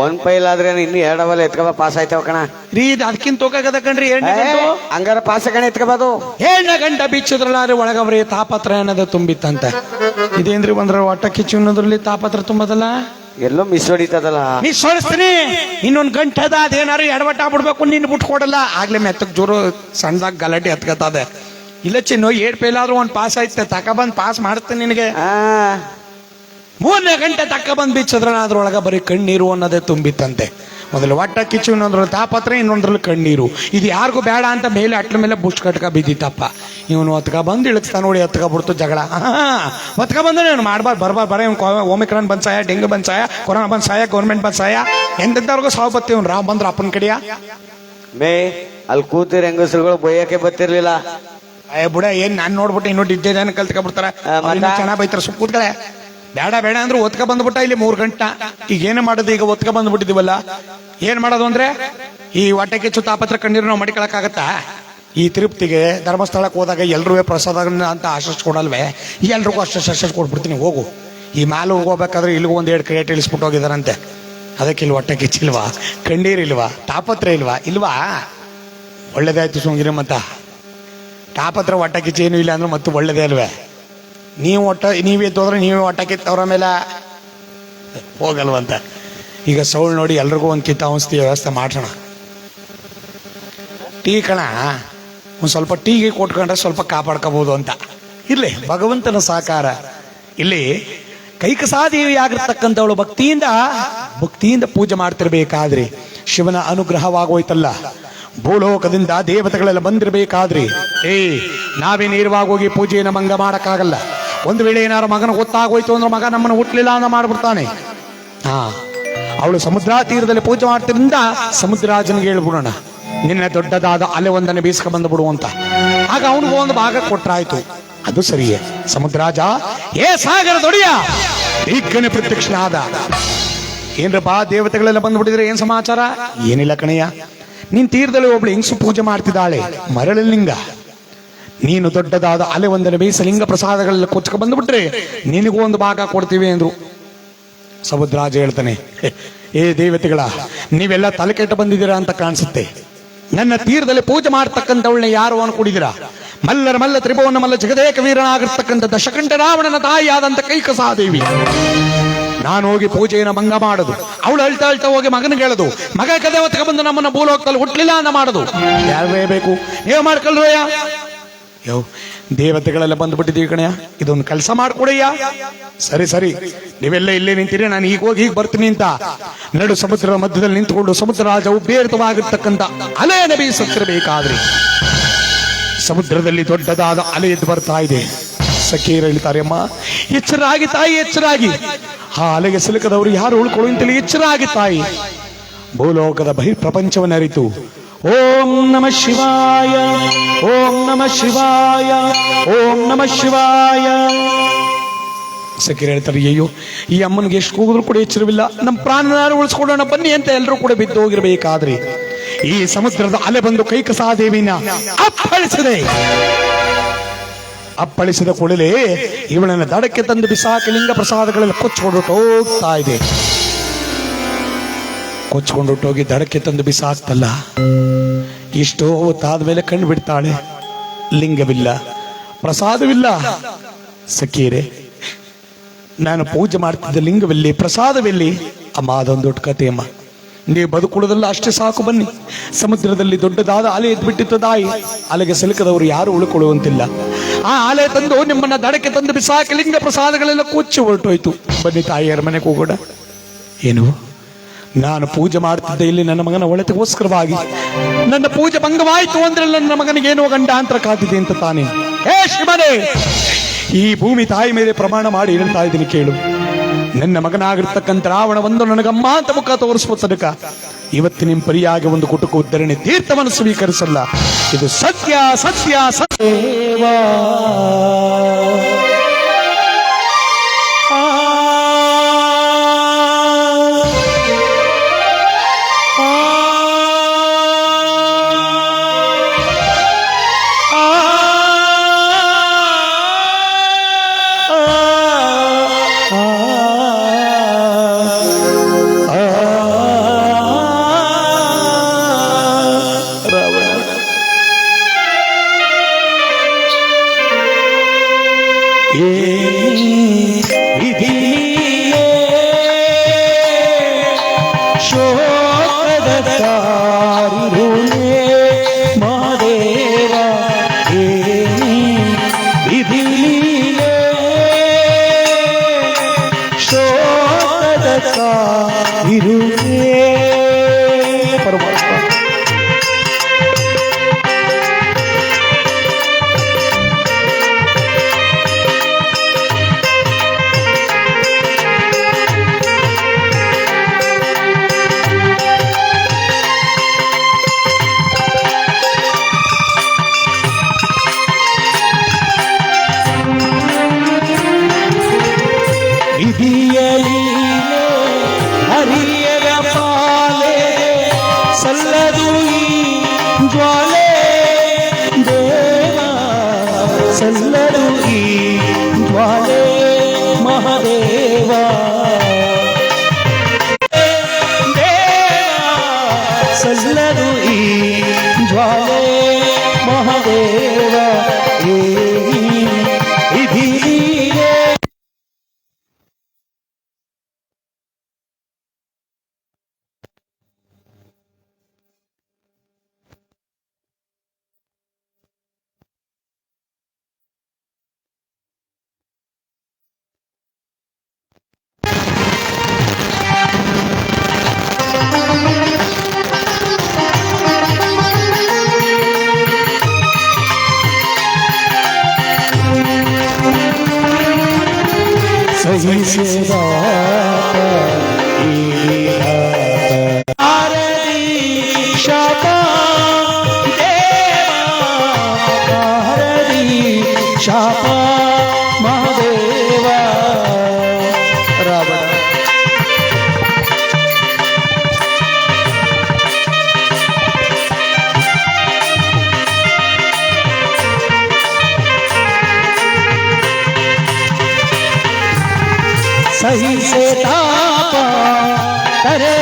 ಒಂದ್ ಪೈಲ್ ಆದ್ರೆ ಇನ್ನು 2 ಅವಲ್ಲ ಎತ್ಕಬ ಪಾಸ್ ಆಯ್ತವ ಕಣ. ರೀ ಇದು ಅದಕ್ಕಿಂತ ತೋಕಾಗದ ಕಣ್ರಿ. ಹಂಗಾರ ಪಾಸ ಕಣ ಎತ್ಕಬೋದು. 7ನೇ ಗಂಟೆ ಬಿಚ್ಚಿದ್ರಲ್ಲ ಒಳಗ ಬರೀ ತಾಪತ್ರ ಅನ್ನೋದೇ ತುಂಬಿತ್ತಂತ. ಇದೇನ್ರಿ ಬಂದ್ರ ಹೊಟ್ಟ ಕಿಚ್ಚು ಅನ್ನೋದ್ರಲ್ಲಿ ತಾಪತ್ರ ತುಂಬದಲ್ಲ? ಎಲ್ಲೋ ಮಿಸ್ ಹೊಡಿತದಲ್ಲ. ಮಿಸ್ ಹೊಡಿಸ್ತೀನಿ. ಇನ್ನೊಂದ್ ಗಂಟೆ ಅದ, ಅದೇನಾರು ಎಡವಟ್ಟ ಆಗ್ಬಿಡ್ಬೇಕು, ನಿನ್ ಬಿಟ್ಟು ಕೊಡಲ್ಲ. ಆಗ್ಲೇ ಮೆತ್ತಕ್ ಜೋರು ಸಣ್ಣದಾಗ ಗಲಾಟೆ ಹತ್ಕತ್ತದೆ. ಇಲ್ಲ ಚಿನ್ನು 7 ಪೈಲಾದ್ರೂ 1 ಪಾಸ್ ಆಯ್ತೆ, ತಕ ಬಂದ್ ಪಾಸ್ ಮಾಡ್ತೇನೆ ನಿನಗೆ. 3ನೇ ಗಂಟೆ ತಕ್ಕ ಬಂದ್ ಬಿಚ್ಚದ್ರ ಅದ್ರೊಳಗ ಬರೀ ಕಣ್ಣೀರು ಅನ್ನೋದೇ ತುಂಬಿತ್ತಂತೆ. ಮೊದಲು ಹೊಟ್ಟ ಕಿಚ್ಚು, ಇನ್ನೊಂದ್ರಲ್ಲಿ ತಾಪತ್ರ, ಇನ್ನೊಂದ್ರಲ್ಲಿ ಕಣ್ಣೀರು. ಇದು ಯಾರಿಗೂ ಬೇಡ ಅಂತ ಮೇಲೆ ಅಟ್ಲ ಮೇಲೆ ಬುಷ್ ಕಟ್ಕ ಬಿದ್ದಿತ್ತಪ್ಪ. ಇವನು ಹೊತ್ಕ ಬಂದು ಇಳಿಸ್ತಾ ನೋಡಿ, ಹೊತ್ಕ ಬಿಡ್ತು ಜಗಳ. ಹೊತ್ಕ ಬಂದ್ರೆ ಇವನು ಮಾಡ್ಬಾರ್ದು, ಬರ್ಬಾರ್ದು, ಬರ ಇವ್ನು ಓಮಿಕ್ರಾನ್ ಬಂದ್ ಸಾಯ, ಡೆಂಗು ಬಂದ್ ಸಾಯ, ಕೊರೋನಾ ಬಂದ್ ಸಾಯ, ಗೌರ್ಮೆಂಟ್ ಬಂದ್ ಸಾಯ, ಎಂತೆಂತವ್ರಿಗೂ ಸಾವು ಬತ್ತಿ. ಇವ್ನು ರಾವ್ ಬಂದ್ರ ಅಪ್ಪನ ಕಡೆಯ ಮೇ ಅಲ್ಲಿ ಕೂತಿರ ಹೆಂಗಸರುಗಳು ಬೊಯ್ಯಕ್ಕೆ ಬತ್ತಿರ್ಲಿಲ್ಲ. ಬುಡ ಏನ್ ನಾನ್ ನೋಡ್ಬಿಟ್ಟು ಇನ್ನೂ ಡಿಜೆ ಕಲ್ತ್ಕೊಬಿಡ್ತಾರ, ಚೆನ್ನಾಗ್ ಬೈತಾರ. ಸುಮ್ ಕೂತ್ಕಳೆ. ಬೇಡ ಅಂದ್ರೆ ಒತ್ಕ ಬಂದ್ಬಿಟ್ಟ ಇಲ್ಲಿ 3 ಗಂಟೆ. ಈಗ ಏನೇ ಮಾಡೋದು? ಈಗ ಒತ್ಕ ಬಂದ್ಬಿಟ್ಟಿದೀವಲ್ಲ, ಏನ್ ಮಾಡೋದು ಅಂದ್ರೆ ಈ ಹೊಟ್ಟೆ ಕಿಚ್ಚು ತಾಪತ್ರ ಕಣ್ಣೀರು ನಾವು ಮಡಿಕೊಳಕ್ಕಾಗತ್ತಾ? ಈ ತಿರುಪತಿಗೆ ಧರ್ಮಸ್ಥಳಕ್ಕೆ ಹೋದಾಗ ಎಲ್ರೂ ಪ್ರಸಾದ ಅಂತ ಆಶಸ್ ಕೊಡಲ್ವೇ, ಎಲ್ರಿಗೂ ಅಷ್ಟು ಕೊಟ್ಬಿಡ್ತೀನಿ ಹೋಗು. ಈ ಮ್ಯಾಲೆ ಹೋಗ್ಬೇಕಾದ್ರೆ ಇಲ್ಲಿಗೂ ಒಂದೆರಡು ಕ್ರೇಟ್ ಇಳಿಸ್ಬಿಟ್ಟು ಹೋಗಿದಾರಂತೆ. ಅದಕ್ಕೆ ಇಲ್ಲಿ ಹೊಟ್ಟೆ ಕಿಚ್ಚಿಲ್ವಾ, ಕಣ್ಣೀರಿಲ್ವಾ, ತಾಪತ್ರ ಇಲ್ವಾ? ಒಳ್ಳೇದಾಯ್ತು ಸುಮ್ಗಿರಿ. ಮತ್ತ ತಾಪತ್ರ ಹೊಟ್ಟೆ ಕಿಚ್ಚಿ ಏನೂ ಇಲ್ಲ ಅಂದ್ರೆ ಮತ್ತು ಒಳ್ಳೇದೇ ಅಲ್ವೇ? ನೀವೇ ತೋದ್ರೆ ನೀವೇ ಹೊಟ್ಟೆ ಕಿತ್ತವ್ರ ಮೇಲೆ ಹೋಗಲ್ವಂತ. ಈಗ ಸೌಳ್ ನೋಡಿ ಎಲ್ರಿಗೂ ಒಂದು ಕಿತ್ತ ಔಷಧಿ ವ್ಯವಸ್ಥೆ ಮಾಡೋಣ. ಟೀ ಕಣ ಒಂದು ಸ್ವಲ್ಪ ಟೀಗೆ ಕೊಟ್ಕೊಂಡ್ರೆ ಸ್ವಲ್ಪ ಕಾಪಾಡ್ಕೋಬಹುದು ಅಂತ. ಇರ್ಲಿ ಭಗವಂತನ ಸಾಕಾರ. ಇಲ್ಲಿ ಕೈಕಸಾದೇವಿ ಆಗಿರ್ತಕ್ಕಂಥವಳು ಭಕ್ತಿಯಿಂದ ಪೂಜೆ ಮಾಡ್ತಿರ್ಬೇಕಾದ್ರಿ ಶಿವನ ಅನುಗ್ರಹವಾಗೋಯ್ತಲ್ಲ. ಭೂಲೋಕದಿಂದ ದೇವತೆಗಳೆಲ್ಲ ಬಂದಿರ್ಬೇಕಾದ್ರಿ ನಾವೇ ನೇರವಾಗಿ ಹೋಗಿ ಪೂಜೆಯನ್ನು ಮಂಗ ಮಾಡಕ್ಕಾಗಲ್ಲ. ಒಂದು ವೇಳೆ ಏನಾರು ಮಗನ ಗೊತ್ತಾಗೋಯ್ತು ಅಂದ್ರೆ ಮಗ ನಮ್ಮನ್ನು ಹುಟ್ಲಿಲ್ಲ ಅಂತ ಮಾಡ್ಬಿಡ್ತಾನೆ. ಅವಳು ಸಮುದ್ರ ತೀರದಲ್ಲಿ ಪೂಜೆ ಮಾಡ್ತಿರಿಂದ ಸಮುದ್ರಾಜನಿಗೆ ಹೇಳ್ಬಿಡೋಣ, ನಿನ್ನ ದೊಡ್ಡದಾದ ಅಲೆ ಒಂದನ್ನು ಬೀಸ್ಕ ಬಂದು ಅಂತ. ಆಗ ಅವನಿಗೂ ಒಂದು ಭಾಗ ಕೊಟ್ರಾಯ್ತು. ಅದು ಸರಿಯೇ. ಸಮುದ್ರಾಜ ಏ ಸಾಗರ ದೊಡಿಯ ಈಗನೆ ಪ್ರತ್ಯಕ್ಷನಾದ. ಏನ್ರಪ್ಪ ದೇವತೆಗಳೆಲ್ಲ ಬಂದ್ಬಿಟ್ಟಿದ್ರೆ ಏನ್ ಸಮಾಚಾರ? ಏನಿಲ್ಲ ಕಣಯ್ಯ, ನೀನ್ ತೀರದಲ್ಲಿ ಒಬ್ಳು ಹೆಂಗಸು ಪೂಜೆ ಮಾಡ್ತಿದ್ದಾಳೆ, ಮರಳಲಿಂಗ. ನೀನು ದೊಡ್ಡದಾದ ಅಲೆ ಒಂದನ್ನು ಬೇಯಿಸ ಲಿಂಗ ಪ್ರಸಾದಗಳೆಲ್ಲ ಕೊಚ್ಕ ಬಂದ್ಬಿಟ್ರೆ ನಿನಗೂ ಒಂದು ಭಾಗ ಕೊಡ್ತೀವಿ ಅಂದ್ರು. ಸಮುದ್ರಾಜ ಹೇಳ್ತಾನೆ, ಏ ದೇವತೆಗಳ, ನೀವೆಲ್ಲ ತಲೆ ಕೆಟ್ಟ ಬಂದಿದ್ದೀರಾ ಅಂತ ಕಾಣಿಸುತ್ತೆ. ನನ್ನ ತೀರದಲ್ಲಿ ಪೂಜೆ ಮಾಡ್ತಕ್ಕಂಥವಳನ್ನ ಯಾರು ಅನ್ಕೊಂಡಿದ್ದೀರಾ? ಮಲ್ಲರ ಮಲ್ಲ ತ್ರಿಭುವನ ಮಲ್ಲ ಜಗದೇಕ ವೀರನಾಗಿರ್ತಕ್ಕಂಥ ದಶಕಂಠ ರಾವಣನ ತಾಯಿಯಾದಂಥ ಕೈಕಸಾದೇವಿ. ನಾನು ಹೋಗಿ ಪೂಜೆಯನ್ನು ಭಂಗ ಮಾಡೋದು, ಅವಳು ಅಳ್ತಾ ಹೋಗಿ ಮಗನಿಗೆ ಹೇಳೋದು, ಮಗ ಕದೆ ಹೊತ್ಕ ಬಂದು ನಮ್ಮನ್ನ ಭೂಲೋಕದಲ್ಲಿ ಹುಟ್ಲಿಲ್ಲ ಅಂತ ಮಾಡೋದು. ಯಾರೇ ಬೇಕು ನೀವು ಮಾಡ್ಕೊಳ್ರಯ್ಯ. ದೇವತೆಗಳೆಲ್ಲ ಬಂದ್ಬಿಟ್ಟಿದೀವಿ ಕಣಯ್ಯ, ಇದೊಂದು ಕೆಲಸ ಮಾಡ್ಕೊಡಯ್ಯ. ಸರಿ ನೀವೆಲ್ಲ ಇಲ್ಲೇ ನಿಂತೀರಿ, ನಾನು ಈಗ ಹೋಗಿ ಈಗ ಬರ್ತೀನಿ ಅಂತ ನಡು ಸಮುದ್ರದ ಮಧ್ಯದಲ್ಲಿ ನಿಂತುಕೊಂಡು ಸಮುದ್ರರಾಜ ಉಬ್ಬೇರಿತವಾಗಿರ್ತಕ್ಕಂಥ ಅಲೆಯನ್ನು ಬೀಸುತ್ತಿರಬೇಕಾದ್ರಿ ಸಮುದ್ರದಲ್ಲಿ ದೊಡ್ಡದಾದ ಅಲೆ ಎದ್ದು ಬರ್ತಾ ಇದೆ. ಸಖಿಯರು ಹೇಳ್ತಾರೆ, ಅಮ್ಮ ಎಚ್ಚರಾಗಿ ತಾಯಿ, ಎಚ್ಚರಾಗಿ. ಆ ಅಲೆಗೆ ಸಿಲುಕದವರು ಯಾರು ಉಳ್ಕೊಳ್ಳುವಂತಲೇ ಎಚ್ಚರಾಗಿ ತಾಯಿ. ಭೂಲೋಕದ ಪ್ರಪಂಚವನ್ನು ಅರಿತು ಓಂ ನಮಃ ಶಿವಾಯ, ಓಂ ನಮಃ ಶಿವಾಯ, ಓಂ ನಮಃ ಶಿವಾಯ. ಸಖಿಯರು ಹೇಳ್ತಾರೆ, ಅಯ್ಯೋ ಈ ಅಮ್ಮನಿಗೆ ಎಷ್ಟು ಕೂಗಿದ್ರು ಕೂಡ ಎಚ್ಚರವಿಲ್ಲ, ನಮ್ಮ ಪ್ರಾಣನಾರು ಉಳಿಸ್ಕೊಳ್ಳೋಣ ಬನ್ನಿ ಅಂತ ಎಲ್ಲರೂ ಕೂಡ ಬಿದ್ದು ಹೋಗಿರ್ಬೇಕಾದ್ರಿ ಈ ಸಮುದ್ರದ ಅಲೆ ಬಂದು ಕೈಕಸಾದೇವಿನ ಅಪ್ಪಳಿಸಿದ ಕೂಡಲೇ ಇವಳನ್ನ ದಡಕ್ಕೆ ತಂದು ಬಿಸಾಕಿ ಲಿಂಗ ಪ್ರಸಾದಗಳೆಲ್ಲ ಕೊಚ್ಕೊಂಡು ಹೋಗ್ತಾ ಇದೆ. ಕೊಚ್ಕೊಂಡು ಹೋಗಿ ದಡಕ್ಕೆ ತಂದು ಬಿಸಾಕ್ತಲ್ಲ, ಇಷ್ಟೋ ಹೊತ್ತಾದ ಮೇಲೆ ಕಣ್ಣು ಬಿಡ್ತಾಳೆ, ಲಿಂಗವಿಲ್ಲ, ಪ್ರಸಾದವಿಲ್ಲ. ಸಖಿಯರೇ, ನಾನು ಪೂಜೆ ಮಾಡ್ತಿದ್ದ ಲಿಂಗವಿಲ್ಲಿ, ಪ್ರಸಾದವಿಲ್ಲಿ. ಅಮ್ಮ ಅದೊಂದು ದೊಡ್ಡ ಕಥೆ ಅಮ್ಮ, ನೀವು ಬದುಕುಳದಲ್ಲ ಅಷ್ಟೇ ಸಾಕು. ಬನ್ನಿ, ಸಮುದ್ರದಲ್ಲಿ ದೊಡ್ಡದಾದ ಅಲೆ ಎದ್ಬಿಟ್ಟಿತ್ತು ತಾಯಿ, ಅಲೆಗೆ ಸಿಲುಕದವರು ಯಾರು ಉಳ್ಕೊಳ್ಳುವಂತಿಲ್ಲ. ಆ ಅಲೆ ತಂದು ನಿಮ್ಮನ್ನ ದಡಕ್ಕೆ ತಂದು ಬಿಸಾಕಿ ಲಿಂಗ ಪ್ರಸಾದಗಳೆಲ್ಲ ಕೊಚ್ಚಿ ಹೊರಟೋಯ್ತು. ಬನ್ನಿ ತಾಯಿಯರ ಮನೆಗೆ ಹೋಗೋಣ. ಏನು, ನಾನು ಪೂಜೆ ಮಾಡ್ತಿದ್ದೆ ಇಲ್ಲಿ ನನ್ನ ಮಗನ ಒಳಿತಿಗೋಸ್ಕರವಾಗಿ, ನನ್ನ ಪೂಜೆ ಭಂಗವಾಯಿತು ಅಂದ್ರೆ ನನ್ನ ಮಗನಿಗೆ ಏನೋ ಗಂಡಾಂತರ ಕಾದಿದೆ ಅಂತ ತಾನೇ. ಹೇ ಶಿವನೇ, ಈ ಭೂಮಿ ತಾಯಿ ಮೇಲೆ ಪ್ರಮಾಣ ಮಾಡಿ ಹೇಳ್ತಾ ಇದ್ದೀನಿ ಕೇಳು, ನನ್ನ ಮಗನಾಗಿರ್ತಕ್ಕಂಥ ರಾವಣ ಒಂದು ನನಗಮ್ಮ ಅಂತ ಮುಖ ತೋರಿಸುವ ತನಕ ಇವತ್ತು ನಿಮ್ಮ ಪರಿಯಾಗಿ ಒಂದು ಕುಟುಕ ಉದ್ಧರಣೆ ತೀರ್ಥವನ್ನು ಸ್ವೀಕರಿಸಲ್ಲ. ಇದು ಸತ್ಯ ಸತ್ಯ ಸತ್ಯ. ಸಲ್ಲಲು ಈ ಜ್ವಾಲೆ ಮಹದೇವ ಸಲ್ಲಲು ಈ ಜ್ವಾಲೆ ಮಹದೇವ ವಿಧಿ ನೀನೇ. ಸಹಿಸಿದಾತ ಈ ಆರತಿ ಶಾಪ ದೇವ ಆರತಿ ಶಾಪ ಮಹಾದೇವ ರಾವಣ सही से ताप करे